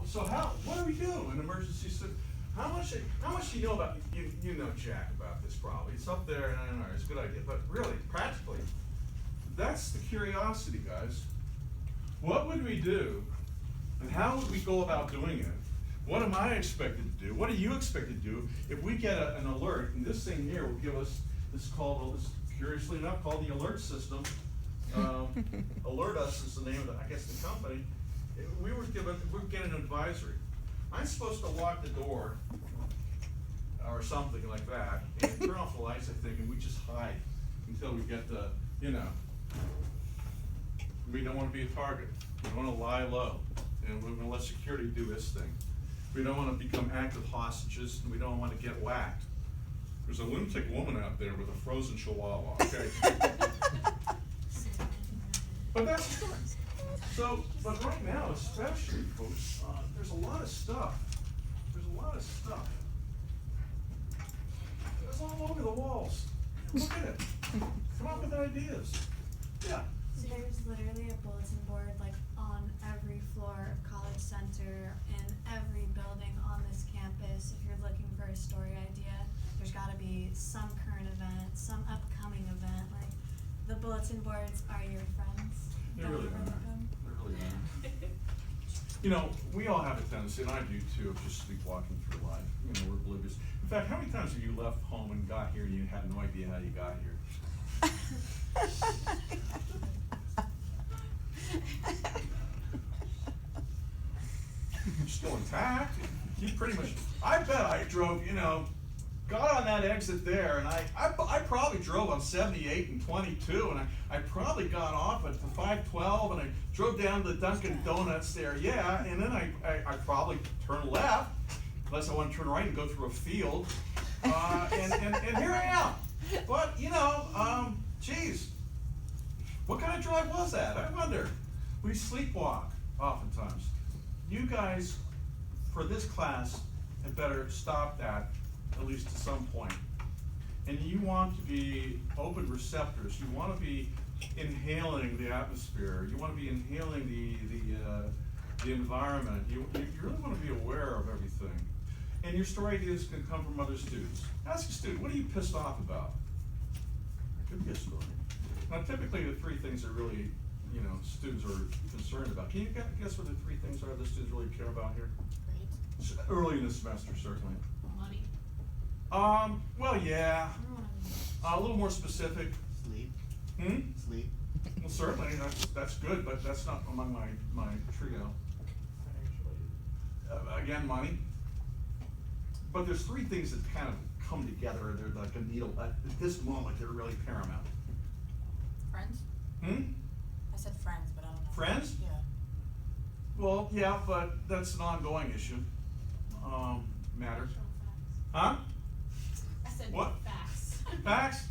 So what do we do in emergency? How much do you know about, you know, Jack, about this probably. It's up there, and I don't know, it's a good idea. But really, practically, that's the curiosity, guys. What would we do, and how would we go about doing it? What am I expected to do? What are you expected to do if we get an alert? And this thing here will give us, this is called, curiously enough, called the alert system. Alert Us is the name of the, I guess, the company. We were getting an advisory. I'm supposed to lock the door or something like that, and turn off the lights, I think, and we just hide until we get the, you know, we don't want to be a target. We want to lie low, and we're going to let security do its thing. We don't want to become active hostages, and we don't want to get whacked. There's a lunatic woman out there with a frozen chihuahua, okay? But that's the story. So, but right now, especially, folks, there's a lot of stuff. There's a lot of stuff. It's all over the walls. Look at it. Come up with ideas. Yeah. So there's literally a bulletin board like on every floor of College Center in every building on this campus. If you're looking for a story idea, there's got to be some current event, some upcoming event. Like the bulletin boards are your friends. They really are. They really are. You know, we all have a tendency, and I do too, of just sleepwalking through life. You know, we're oblivious. In fact, how many times have you left home and got here and you had no idea how you got here? You're still intact. You pretty much, I bet I drove, you know, got on that exit there, and I probably drove on 78 and 22, and I probably got off at the 512, and I drove down to the Dunkin' Donuts there, yeah, and then I probably turned left, unless I want to turn right and go through a field, and here I am. But, you know, geez, what kind of drive was that? I wonder. We sleepwalk oftentimes. You guys, for this class, had better stop that, at least to some point. And you want to be open receptors. You want to be inhaling the atmosphere. You want to be inhaling the environment. You really want to be aware of everything. And your story ideas can come from other students. Ask a student, what are you pissed off about? It could be a story. Now, typically the three things that really, you know, students are concerned about. Can you guess what the three things are the students really care about here? Grades. Early in the semester, certainly. Money. Well, yeah. A little more specific. Sleep. Sleep. Well, certainly, that's good, but that's not among my trio. Again, money. But there's three things that kind of come together, and they're like a needle. At this moment, they're really paramount. Friends? I said friends, but I don't know. Friends? Yeah. Well, yeah, but that's an ongoing issue. Matter. Huh? I said What? facts. Facts?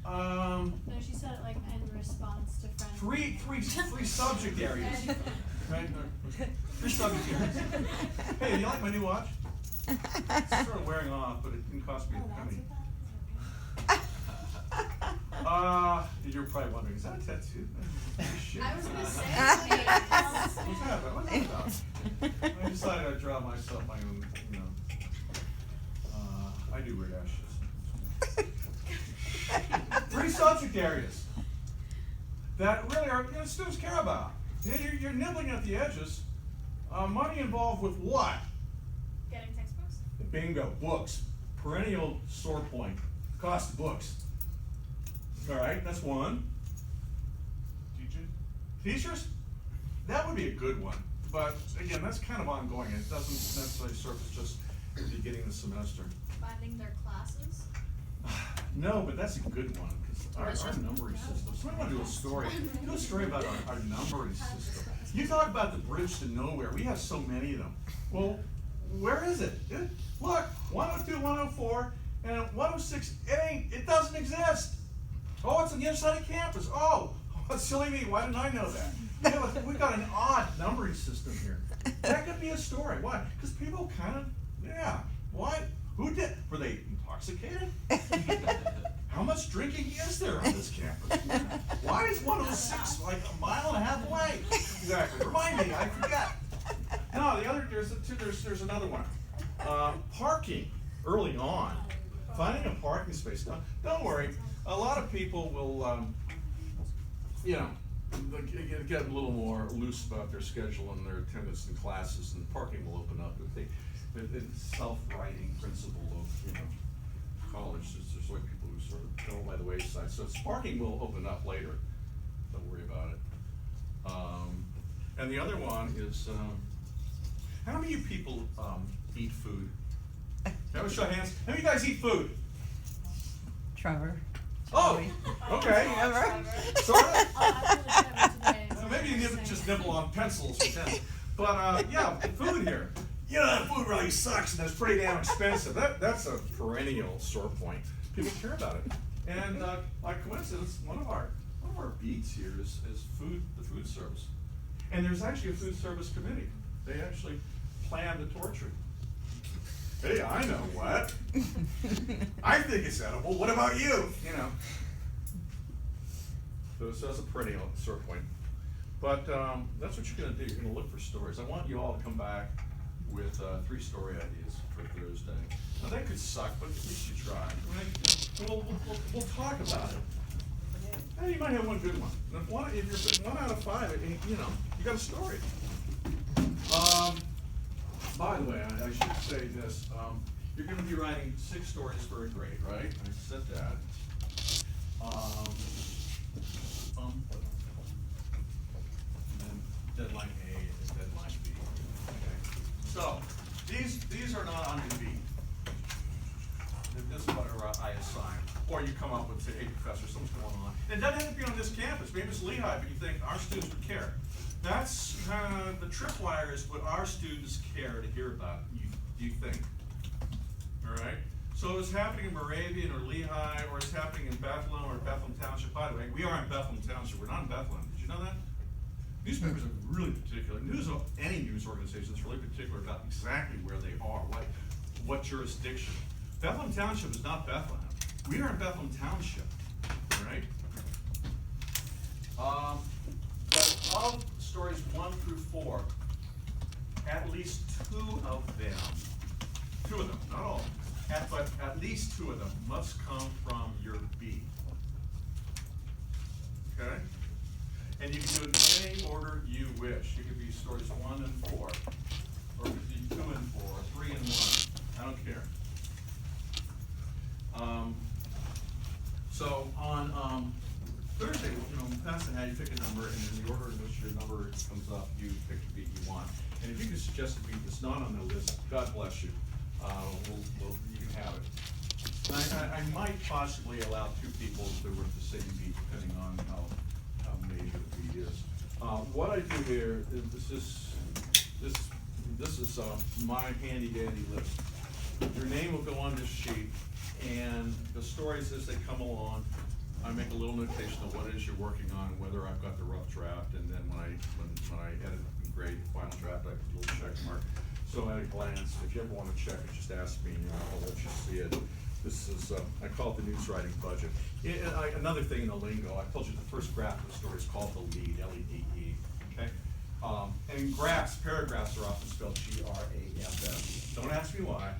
No, she said it like in response to friends. Three subject areas. Right? Three subject areas. Hey, do you like my new watch? It's sort of wearing off, but it didn't cost me Oh, a that's penny. what that is? You're probably wondering, is that a tattoo? Shit. I was gonna say. What's that about? What's that about? I decided I'd draw myself my own, you know. I do weird ass shit. Three subject areas that really are, you know, students care about. You know, you're nibbling at the edges. Money involved with what? Getting textbooks? Bingo, books. Perennial sore point. Cost of books. All right, that's one. Teachers. Teachers? That would be a good one. But again, that's kind of ongoing. It doesn't necessarily surface just at the beginning of the semester. Finding their classes? No, but that's a good one, because our numbering system. So I want to do a story. Do a story about our numbering system. You talk about the bridge to nowhere. We have so many of them. Well, where is it? Look, 102, 104, and 106, it doesn't exist. Oh, it's on the other side of campus. Oh, silly me, why didn't I know that? We've got an odd numbering system here. That could be a story. Why? Because people kind of, yeah, what? Who did? Were they intoxicated? How much drinking is there on this campus? Why is 106 like a mile and a half away? Exactly. Remind me, I forget. No, the other, there's another one. Parking early on. Finding a parking space. Don't worry. A lot of people will, get a little more loose about their schedule and their attendance in classes, and parking will open up. The self-writing principle of, college, there's like people who sort of go by the wayside. So parking will open up later. Don't worry about it. And the other one is, how many of you people eat food? Can I show of hands? How many of you guys eat food? Trevor. Oh, okay. Trevor. Sort of. I feel like Trevor today is So maybe you the just same. nibble on pencils or pens. But yeah, food here. That food really sucks and it's pretty damn expensive. That's a perennial sore point. People care about it. And by coincidence, one of our beats here is food, the food service. And there's actually a food service committee. They actually plan the torture. Hey, I know what. I think it's edible. What about you? So that's a perennial sore point. But that's what you're going to do. You're going to look for stories. I want you all to come back with 3 story ideas for Thursday. Now that could suck, but at least you try. We'll talk about it. And you might have one good one. And if you're 1 out of 5, you got a story. By the way, I should say this. You're going to be writing 6 stories for a grade, right? I said that. And then deadline A and deadline B. Okay. So these are not on the beat. This is what I assign. Or you come up with, say, hey, professor, something's going on. And it doesn't have to be on this campus. Maybe it's Lehigh, but you think our students would care. That's the tripwire is what our students care to hear about, you think. All right? So it's happening in Moravian or Lehigh, or it's happening in Bethlehem or Bethlehem Township. By the way, we are in Bethlehem Township. We're not in Bethlehem. Did you know that? Newspapers are really particular. Any news organization is really particular about exactly where they are, what jurisdiction. Bethlehem Township is not Bethlehem. We are in Bethlehem Township, all right? But of stories 1 through 4, at least 2 of them, not all, but at least 2 of them must come from your beat. Okay? And you can do it in any order you wish. You could be stories 1 and 4, or it could be 2 and 4, 3 and 1. I don't care. So on Thursday, pass the hat, you pick a number, and in the order in which your number comes up, you pick the beat you want. And if you can suggest a beat that's not on the list, God bless you. You can have it. And I might possibly allow 2 people to work the same beat, depending on how major the beat is. What I do here is this is my handy dandy list. Your name will go on this sheet, and the stories as they come along, I make a little notation of what it is you're working on, and whether I've got the rough draft, and then when I edit and grade the final draft, I put a little check mark. So at a glance, if you ever want to check it, just ask me, I'll let you see it. This is, I call it the news writing budget. Another thing in the lingo, I told you the first graph of the story is called the lead, L-E-D-E, okay? And paragraphs are often spelled G-R-A-F-S. Don't ask me why,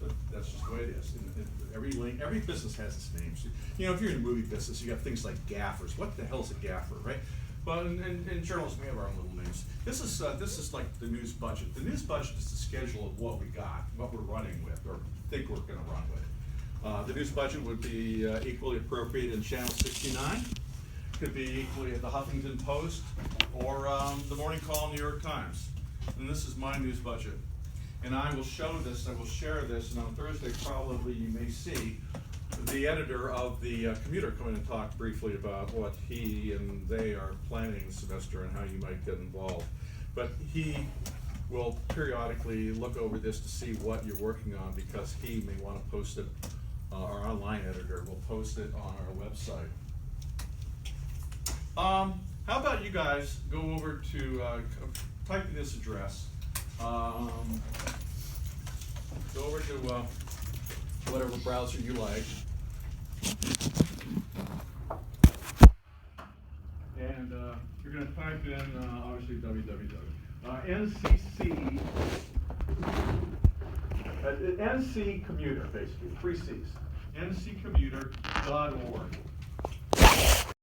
but that's just the way it is. Every business has its names. If you're in the movie business, you got things like gaffers. What the hell is a gaffer, right? But in journalism, we have our own little names. This is like the news budget. The news budget is the schedule of what we got, what we're running with, or think we're going to run with. The news budget would be equally appropriate in Channel 69. Could be equally at the Huffington Post or the Morning Call, New York Times. And this is my news budget. And I will show this, I will share this, and on Thursday probably you may see the editor of the Commuter come in and talk briefly about what he and they are planning this semester and how you might get involved. But he will periodically look over this to see what you're working on, because he may want to post it, our online editor will post it on our website. How about you guys go over to, type in this address, go over to whatever browser you like, and you're going to type in, obviously, www. NCC, NC Commuter, basically, 3 Cs, ncommuter.org.